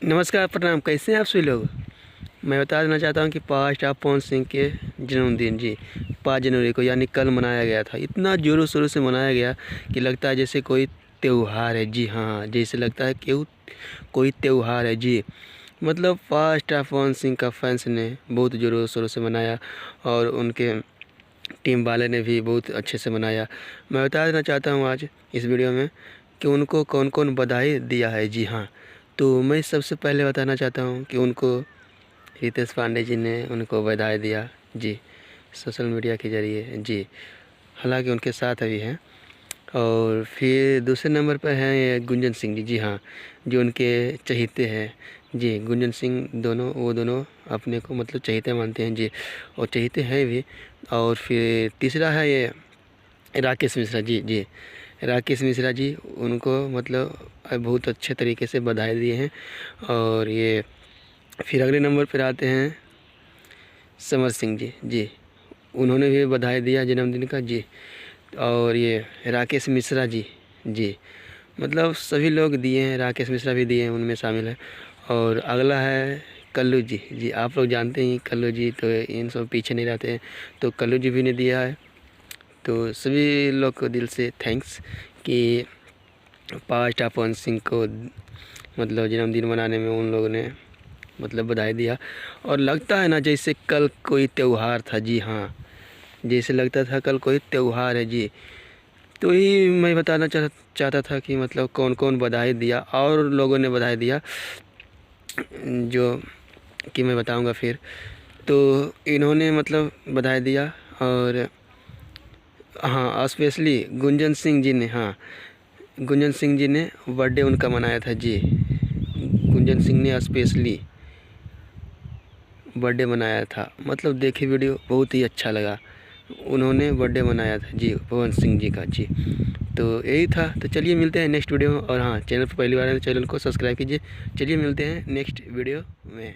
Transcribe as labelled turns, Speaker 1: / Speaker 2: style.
Speaker 1: नमस्कार, प्रणाम। कैसे हैं आप सभी लोग। मैं बता देना चाहता हूं कि पास्ट आप पवन सिंह के जन्मदिन जी 5 जनवरी को यानी कल मनाया गया था। इतना ज़ोरों शोरों से मनाया गया कि लगता है जैसे कोई त्यौहार है। जी हाँ, जैसे लगता है कि कोई त्यौहार है जी। मतलब पास्ट आप पवन सिंह का फैंस ने बहुत ज़ोरों शोरों से मनाया और उनके टीम वाले ने भी बहुत अच्छे से मनाया। मैं बता देना चाहता हूँ आज इस वीडियो में कि उनको कौन कौन बधाई दिया है। जी हाँ, तो मैं सबसे पहले बताना चाहता हूँ कि उनको रितेश पांडे जी ने उनको बधाई दिया जी, सोशल मीडिया के ज़रिए जी। हालांकि उनके साथ अभी हैं। और फिर दूसरे नंबर पर हैं ये गुंजन सिंह जी। जी हाँ, जो उनके चहेते हैं जी। गुंजन सिंह वो दोनों अपने को मतलब चहेते मानते हैं जी, और चहेते हैं भी। और फिर तीसरा है ये राकेश मिश्रा जी। जी, राकेश मिश्रा जी उनको मतलब बहुत अच्छे तरीके से बधाई दिए हैं। और ये फिर अगले नंबर पर आते हैं समर सिंह जी। जी, उन्होंने भी बधाई दिया जन्मदिन का जी। और ये राकेश मिश्रा जी। जी, मतलब सभी लोग दिए हैं, राकेश मिश्रा भी दिए हैं, उनमें शामिल है। और अगला है कल्लू जी। जी, आप लोग जानते हैं कल्लू जी तो इन सब पीछे नहीं रहते हैं, तो कल्लू जी भी ने दिया है। तो सभी लोग को दिल से थैंक्स कि पास्ट पवन सिंह को मतलब जन्मदिन मनाने में उन लोगों ने मतलब बधाई दिया। और लगता है ना जैसे कल कोई त्यौहार था। जी हाँ, जैसे लगता था कल कोई त्यौहार है जी। तो ही मैं बताना चाहता था कि मतलब कौन कौन बधाई दिया और लोगों ने बधाई दिया, जो कि मैं बताऊंगा फिर। तो इन्होंने मतलब बधाई दिया। और हाँ, स्पेशली गुंजन सिंह जी ने, हाँ, गुंजन सिंह जी ने बर्थडे उनका मनाया था जी। गुंजन सिंह ने स्पेशली बर्थडे मनाया था। मतलब देखी वीडियो, बहुत ही अच्छा लगा। उन्होंने बर्थडे मनाया था जी पवन सिंह जी का जी। तो यही था। तो चलिए मिलते हैं नेक्स्ट वीडियो में। और हाँ, चैनल पर पहली बार है तो चैनल को सब्सक्राइब कीजिए। चलिए मिलते हैं नेक्स्ट वीडियो में।